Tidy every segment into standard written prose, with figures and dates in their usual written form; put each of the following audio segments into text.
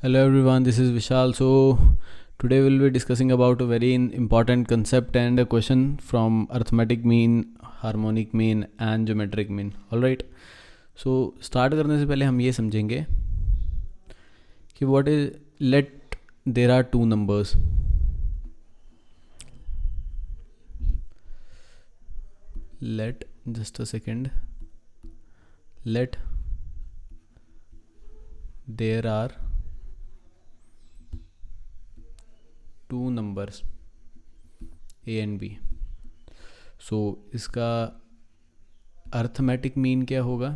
Hello everyone, this is Vishal. So today we'll be discussing about a very important concept and a question from arithmetic mean, harmonic mean and geometric mean. Alright. So start करने से पहले हम ये समझेंगे कि what is let there are two numbers. Let just a second. Let there are two numbers a and b. So इसका arithmetic mean क्या होगा?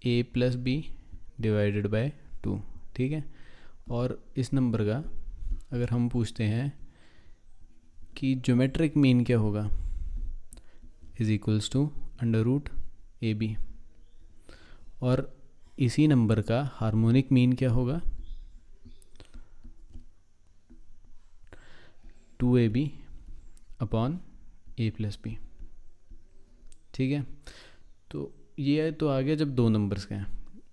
a plus B divided by 2. ठीक है. और इस नंबर का अगर हम पूछते हैं कि ज्योमेट्रिक मीन क्या होगा, is equals to under root A B. और इसी नंबर का हार्मोनिक मीन क्या होगा, 2ab upon a plus B. ठीक है. तो ये तो आ गया जब दो नंबर्स का है.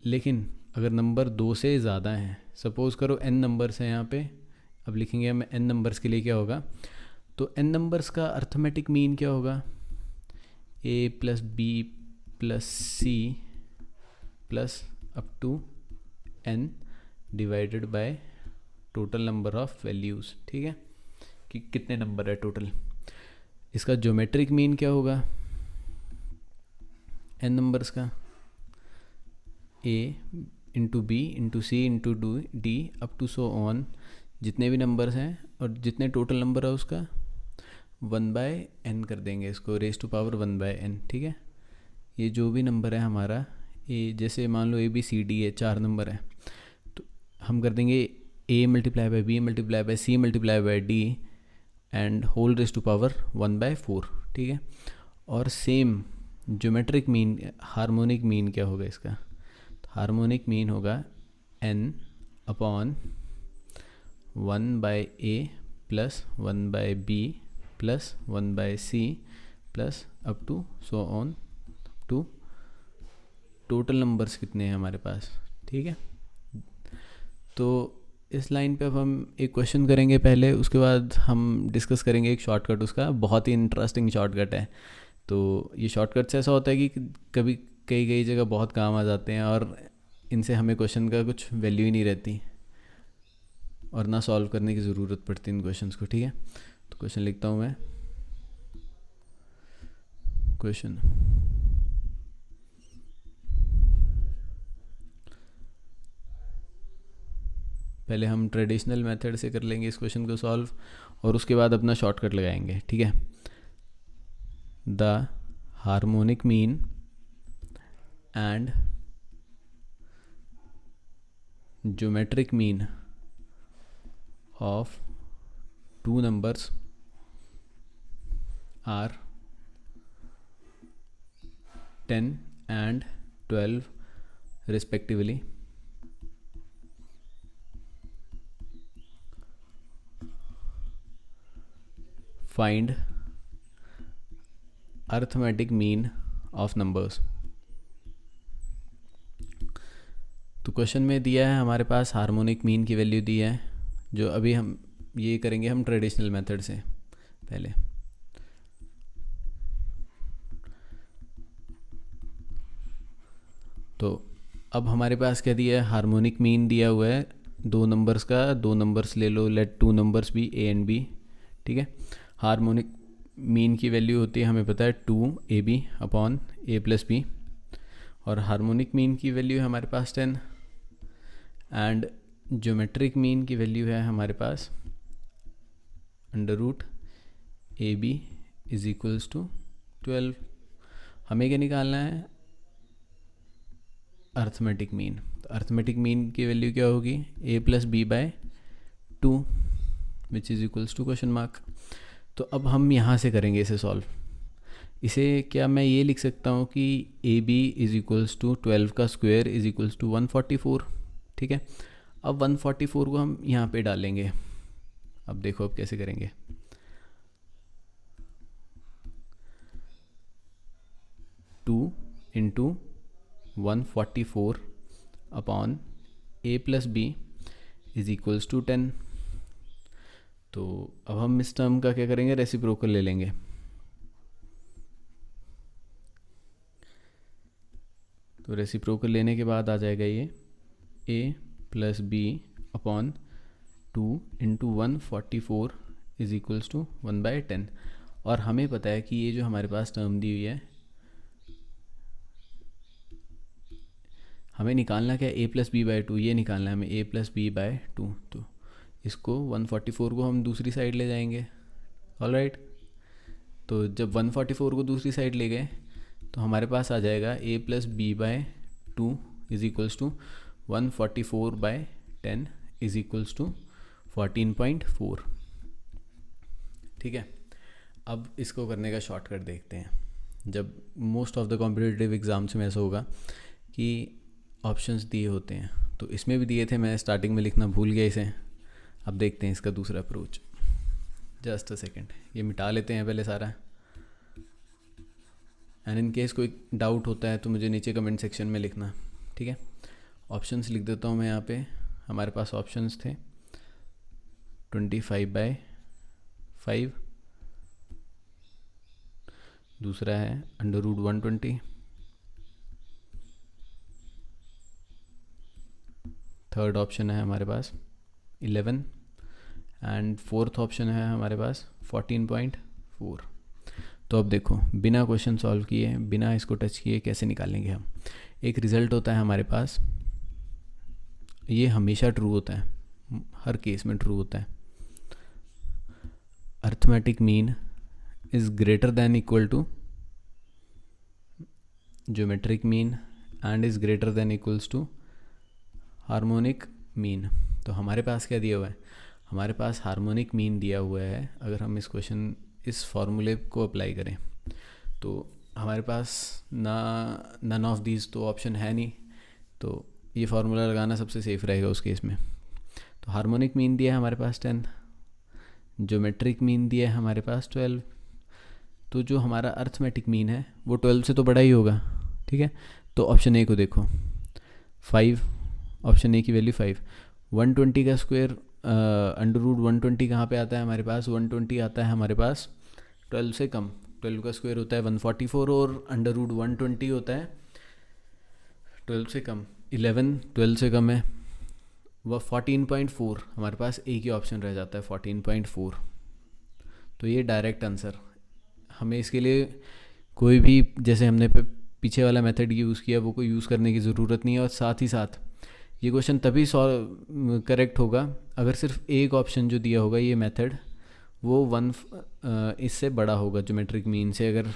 लेकिन अगर नंबर दो से ज़्यादा हैं, सपोज़ करो n नंबर्स हैं यहाँ पे, अब लिखेंगे हम n नंबर्स के लिए क्या होगा, तो n नंबर्स का अर्थमेटिक मीन क्या होगा, a plus B plus C plus up to n divided by total number of values. ठीक है, कि कितने नंबर है टोटल. इसका ज्योमेट्रिक मीन क्या होगा, n नंबर्स का a into B into C into D up to so on, जितने भी नंबर्स हैं और जितने टोटल नंबर है उसका 1/n कर देंगे, इसको रेज टू पावर 1/n. ठीक है. ये जो भी नंबर है हमारा ए, जैसे मान लो ए बी सी डी है, 4 नंबर है, तो हम कर देंगे a multiply by B multiply by C multiply by D and whole raise to power 1/4. ठीक है. और same geometric mean, harmonic mean क्या होगा इसका, तो हार्मोनिक मीन होगा n upon 1/a plus 1/b plus 1/c plus up to so on to total numbers कितने हैं हमारे पास. ठीक है. तो इस लाइन पे अब हम एक क्वेश्चन करेंगे पहले, उसके बाद हम डिस्कस करेंगे एक शॉर्टकट. उसका बहुत ही इंटरेस्टिंग शॉर्टकट है. तो ये शॉर्टकट से ऐसा होता है कि कभी कई कई जगह बहुत काम आ जाते हैं और इनसे हमें क्वेश्चन का कुछ वैल्यू ही नहीं रहती और ना सॉल्व करने की ज़रूरत पड़ती इन क्वेश्चंस को. ठीक है. तो क्वेश्चन लिखता हूँ मैं. क्वेश्चन, पहले हम ट्रेडिशनल मेथड से कर लेंगे इस क्वेश्चन को सॉल्व और उसके बाद अपना शॉर्टकट लगाएंगे. ठीक है. The harmonic mean and geometric mean of two numbers are 10 and 12 respectively. Find arithmetic mean of numbers. तो क्वेश्चन में दिया है हमारे पास हार्मोनिक मीन की वैल्यू दी है, जो अभी हम ये करेंगे हम ट्रेडिशनल मेथड से पहले. तो अब हमारे पास क्या दिया है, हार्मोनिक मीन दिया हुआ है दो नंबर्स का. दो नंबर्स ले लो, let two numbers be a and b. ठीक है. हार्मोनिक मीन की वैल्यू होती है हमें पता है 2ab upon a plus b, और हार्मोनिक मीन की वैल्यू है हमारे पास 10 एंड ज्योमेट्रिक मीन की वैल्यू है हमारे पास under root A B is equals to 12. हमें क्या निकालना है, अर्थमेटिक मीन. तो अर्थमेटिक मीन की वैल्यू क्या होगी, a plus b by 2 which is equals to question mark. तो अब हम यहाँ से करेंगे इसे सॉल्व. इसे क्या मैं ये लिख सकता हूँ कि A B is equals to 12 का स्क्वायर इज इक्वल्स टू 144. ठीक है. अब 144 को हम यहाँ पे डालेंगे. अब देखो अब कैसे करेंगे. 2 into 144 upon a plus B is equals to 10। तो अब हम इस टर्म का क्या करेंगे, रेसिप्रोकल ले लेंगे। तो रेसिप्रोकल लेने के बाद आ जाएगा ये a plus B upon 2 into 144 is equals to 1/10। और हमें पता है कि ये जो हमारे पास टर्म दी हुई है, हमें निकालना क्या है, a प्लस बी बाई 2, ये निकालना है हमें a प्लस बी बाई 2। तो इसको 144 को हम दूसरी साइड ले जाएंगे। ऑलराइट, तो जब 144 को दूसरी साइड ले गए तो हमारे पास आ जाएगा a plus B by 2 is equals to 144/10 is equals to 14.4। ठीक है, अब इसको करने का शॉर्टकट देखते हैं। जब most of the competitive exams में ऐसा होगा कि ऑप्शंस दिए होते हैं, तो इसमें भी दिए थे, मैं स्टार्टिंग में लिखना भूल गया इसे। अब देखते हैं इसका दूसरा अप्रोच। जस्ट अ सेकेंड, ये मिटा लेते हैं पहले सारा। एंड इन केस कोई डाउट होता है तो मुझे नीचे कमेंट सेक्शन में लिखना। ठीक है, ऑप्शंस लिख देता हूँ मैं यहाँ पे। हमारे पास ऑप्शंस थे 25/5, दूसरा है √120, थर्ड ऑप्शन है हमारे पास 11 एंड फोर्थ ऑप्शन है हमारे पास 14.4। तो अब देखो, बिना क्वेश्चन सॉल्व किए, बिना इसको टच किए कैसे निकालेंगे हम। एक रिज़ल्ट होता है हमारे पास, ये हमेशा ट्रू होता है, हर केस में ट्रू होता है। Arithmetic mean is greater than equal to geometric mean and is greater than equals to harmonic mean. तो हमारे पास क्या दिया हुआ है, हमारे पास हार्मोनिक मीन दिया हुआ है। अगर हम इस फॉर्मूले को अप्लाई करें तो हमारे पास नन ऑफ दीज तो ऑप्शन है नहीं, तो ये फार्मूला लगाना सबसे सेफ रहेगा उस केस में। तो हार्मोनिक मीन दिया है हमारे पास 10, ज्योमेट्रिक मीन दिया है हमारे पास 12, तो जो हमारा अर्थमेटिक मीन है वो 12 से तो बड़ा ही होगा। ठीक है, तो ऑप्शन ए को देखो, 5, ऑप्शन ए की वैल्यू 5। 120 का स्क्वायर √120 कहाँ पे आता है हमारे पास, 120 आता है हमारे पास 12 से कम। 12 का स्क्वायर होता है 144 और √120 होता है 12 से कम। 11 12 से कम है, वह 14.4, हमारे पास एक ही ऑप्शन रह जाता है 14.4। तो ये डायरेक्ट आंसर। हमें इसके लिए कोई भी, जैसे हमने पीछे वाला मेथड यूज़ किया, वो कोई यूज़ करने की ज़रूरत नहीं है। और साथ ही साथ ये क्वेश्चन तभी सॉल्व करेक्ट होगा अगर सिर्फ एक ऑप्शन जो दिया होगा ये मेथड, वो 1 इससे बड़ा होगा ज्योमेट्रिक मीन से, अगर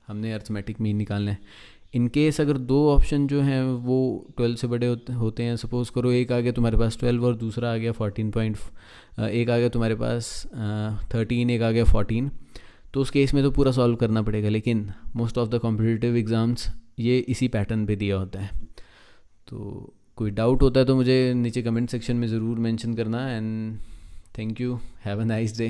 हमने अर्थमेटिक मीन निकालना है। इन केस अगर दो ऑप्शन जो हैं वो 12 से बड़े होते हैं, सपोज़ करो एक आ गया तुम्हारे पास 12 और दूसरा आ गया 14 एक आ गया तुम्हारे पास 13, एक आ गया 14, तो उस केस में तो पूरा सॉल्व करना पड़ेगा। लेकिन most of the competitive exams ये इसी पैटर्न पे दिया होता है। तो कोई डाउट होता है तो मुझे नीचे कमेंट सेक्शन में ज़रूर मेंशन करना। And thank you, have a nice day.